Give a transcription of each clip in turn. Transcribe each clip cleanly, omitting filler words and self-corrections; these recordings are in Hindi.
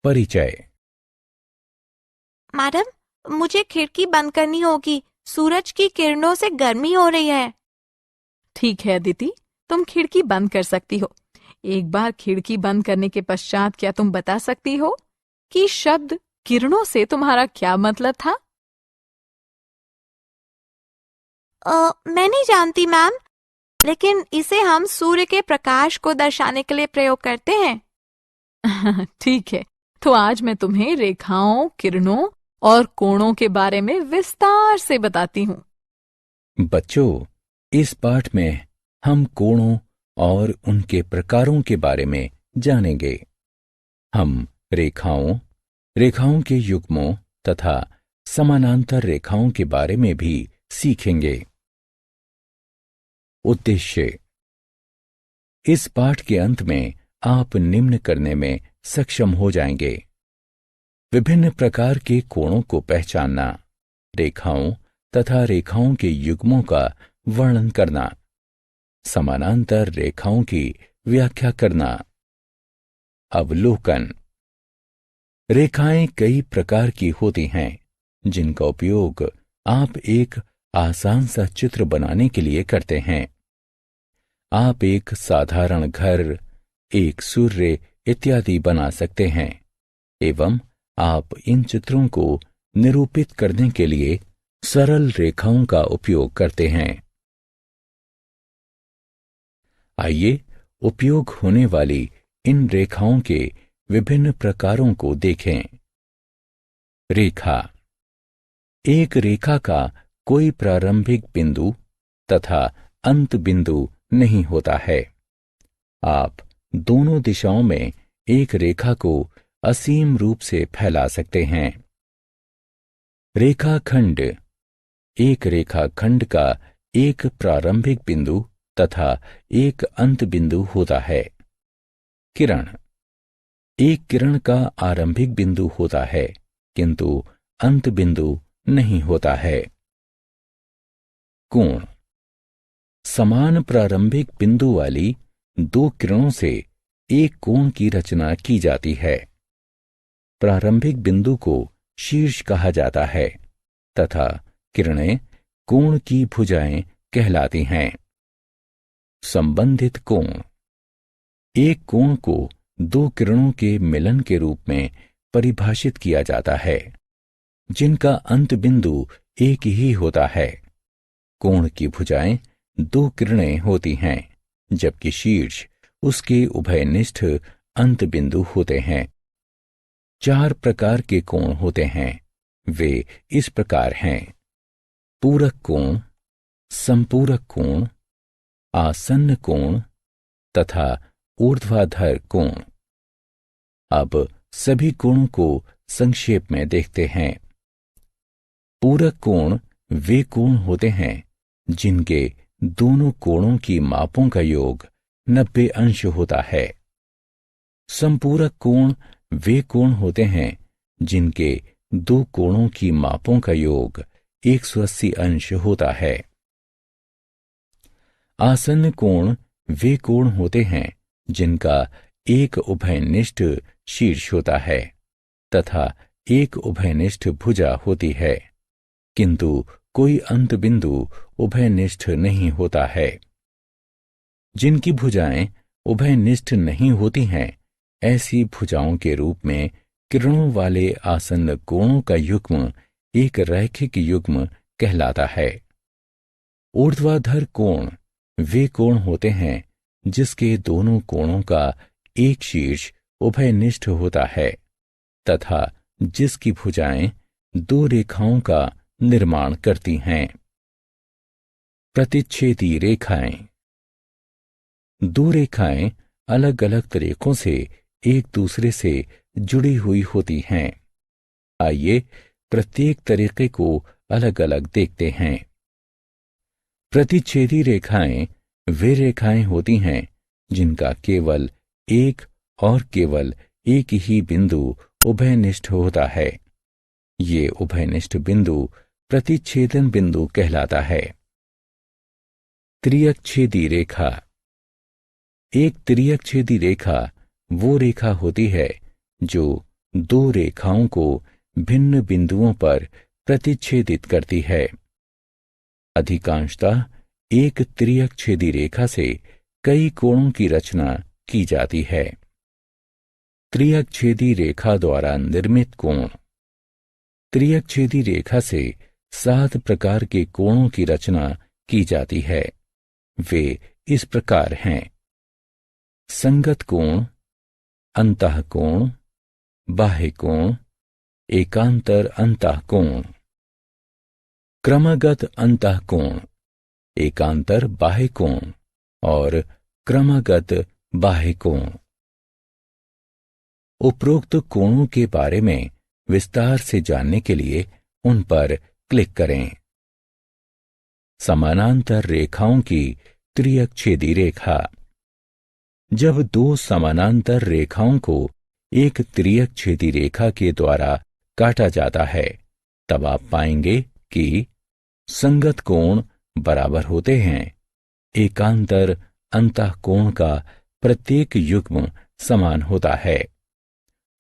परिचय। मैडम, मुझे खिड़की बंद करनी होगी। सूरज की किरणों से गर्मी हो रही है। ठीक है अदिति, तुम खिड़की बंद कर सकती हो। एक बार खिड़की बंद करने के पश्चात क्या तुम बता सकती हो कि शब्द किरणों से तुम्हारा क्या मतलब था? मैं नहीं जानती मैम, लेकिन इसे हम सूर्य के प्रकाश को दर्शाने के लिए प्रयोग करते हैं। ठीक है, तो आज मैं तुम्हें रेखाओं, किरणों और कोणों के बारे में विस्तार से बताती हूँ। बच्चों, इस पाठ में हम कोणों और उनके प्रकारों के बारे में जानेंगे। हम रेखाओं, रेखाओं के युग्मों तथा समानांतर रेखाओं के बारे में भी सीखेंगे। उद्देश्य। इस पाठ के अंत में आप निम्न करने में सक्षम हो जाएंगे: विभिन्न प्रकार के कोणों को पहचानना, रेखाओं तथा रेखाओं के युग्मों का वर्णन करना, समानांतर रेखाओं की व्याख्या करना। अवलोकन। रेखाएं कई प्रकार की होती हैं, जिनका उपयोग आप एक आसान सा चित्र बनाने के लिए करते हैं। आप एक साधारण घर, एक सूर्य इत्यादि बना सकते हैं एवं आप इन चित्रों को निरूपित करने के लिए सरल रेखाओं का उपयोग करते हैं। आइए उपयोग होने वाली इन रेखाओं के विभिन्न प्रकारों को देखें। रेखा। एक रेखा का कोई प्रारंभिक बिंदु तथा अंत बिंदु नहीं होता है। आप दोनों दिशाओं में एक रेखा को असीम रूप से फैला सकते हैं। रेखाखंड। एक रेखाखंड का एक प्रारंभिक बिंदु तथा एक अंत बिंदु होता है। किरण। एक किरण का आरंभिक बिंदु होता है, किंतु अंत बिंदु नहीं होता है। कोण। समान प्रारंभिक बिंदु वाली दो किरणों से एक कोण की रचना की जाती है। प्रारंभिक बिंदु को शीर्ष कहा जाता है तथा किरणें कोण की भुजाएं कहलाती हैं। संबंधित कोण। एक कोण को दो किरणों के मिलन के रूप में परिभाषित किया जाता है, जिनका अंत बिंदु एक ही होता है। कोण की भुजाएं दो किरणें होती हैं, जबकि शीर्ष उसके उभयनिष्ठ अंत बिंदु होते हैं। चार प्रकार के कोण होते हैं। वे इस प्रकार हैं: पूरक कोण, संपूरक कोण, आसन्न कोण तथा ऊर्ध्वाधर कोण। अब सभी कोणों को संक्षेप में देखते हैं। पूरक कोण वे कोण होते हैं जिनके दोनों कोणों की मापों का योग 90 अंश होता है। संपूरक कोण वे कोण होते हैं जिनके दो कोणों की मापों का योग 180 अंश होता है। आसन्न कोण वे कोण होते हैं जिनका एक उभयनिष्ठ शीर्ष होता है तथा एक उभयनिष्ठ भुजा होती है, किंतु कोई अंत बिंदु उभयनिष्ठ नहीं होता है। जिनकी भुजाएं उभयनिष्ठ नहीं होती हैं, ऐसी भुजाओं के रूप में किरणों वाले आसन्न कोणों का युग्म एक रैखिक युग्म कहलाता है। ऊर्ध्वाधर कोण वे कोण होते हैं जिसके दोनों कोणों का एक शीर्ष उभयनिष्ठ होता है तथा जिसकी भुजाएं दो रेखाओं का निर्माण करती हैं। प्रतिच्छेदी रेखाएं। दो रेखाएं अलग अलग तरीकों से एक दूसरे से जुड़ी हुई होती हैं। आइए प्रत्येक तरीके को अलग अलग देखते हैं। प्रतिच्छेदी रेखाएं वे रेखाएं होती हैं जिनका केवल एक और केवल एक ही बिंदु उभयनिष्ठ होता है। ये उभयनिष्ठ बिंदु प्रतिच्छेदन बिंदु कहलाता है। त्रियकछेदी रेखा। एक त्रियकछेदी रेखा वो रेखा होती है जो दो रेखाओं को भिन्न बिंदुओं पर प्रतिच्छेदित करती है। अधिकांशतः एक त्रियकछेदी रेखा से कई कोणों की रचना की जाती है। त्रियकछेदी रेखा द्वारा निर्मित कोण। त्रियकछेदी रेखा से 7 प्रकार के कोणों की रचना की जाती है। वे इस प्रकार हैं: संगत कोण, अंतःकोण, बाह्य कोण, एकांतर अंतःकोण। क्रमगत अंतःकोण, एकांतर बाह्य कोण और क्रमगत बाह्य कोण। उपरोक्त कोणों के बारे में विस्तार से जानने के लिए उन पर क्लिक करें। समानांतर रेखाओं की त्रियकछेदी रेखा। जब दो समानांतर रेखाओं को एक त्रियकछेदी रेखा के द्वारा काटा जाता है, तब आप पाएंगे कि संगत कोण बराबर होते हैं। एकांतर अंतःकोण का प्रत्येक युग्म समान होता है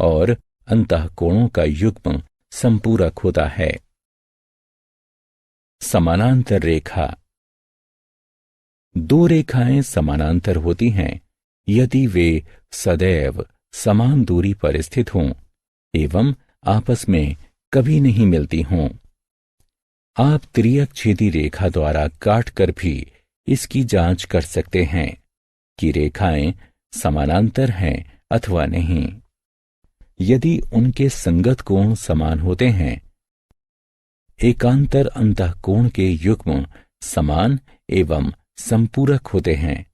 और अंतःकोणों का युग्म संपूरक होता है। समानांतर रेखा। दो रेखाएं समानांतर होती हैं यदि वे सदैव समान दूरी पर स्थित हों एवं आपस में कभी नहीं मिलती हों। आप त्रियकछेदी रेखा द्वारा काटकर भी इसकी जांच कर सकते हैं कि रेखाएं समानांतर हैं अथवा नहीं। यदि उनके संगत कोण समान होते हैं, एकांतर अंतःकोण के युग्म समान एवं संपूरक होते हैं,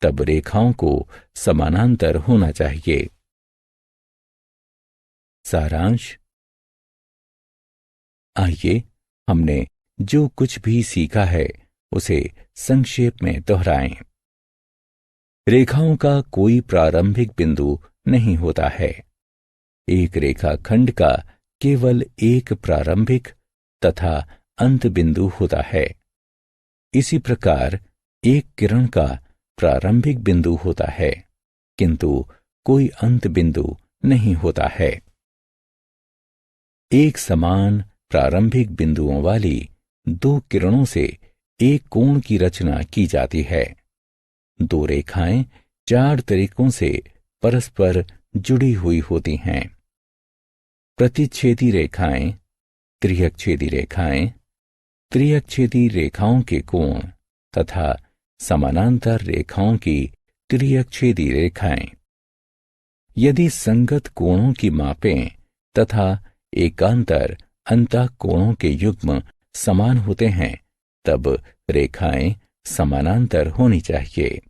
तब रेखाओं को समानांतर होना चाहिए। सारांश। आइए हमने जो कुछ भी सीखा है उसे संक्षेप में दोहराएं। रेखाओं का कोई प्रारंभिक बिंदु नहीं होता है। एक रेखाखंड का केवल एक प्रारंभिक तथा अंत बिंदु होता है। इसी प्रकार एक किरण का प्रारंभिक बिंदु होता है, किंतु कोई अंत बिंदु नहीं होता है। एक समान प्रारंभिक बिंदुओं वाली दो किरणों से एक कोण की रचना की जाती है। दो रेखाएं 4 तरीकों से परस्पर जुड़ी हुई होती हैं। प्रतिच्छेदी रेखाएं, त्रियकछेदी रेखाएं, त्रियकछेदी रेखाओं के कोण तथा समानांतर रेखाओं की त्रियकछेदी रेखाएं। यदि संगत कोणों की मापें तथा एकांतर अंतःकोणों के युग्म समान होते हैं, तब रेखाएं समानांतर होनी चाहिए।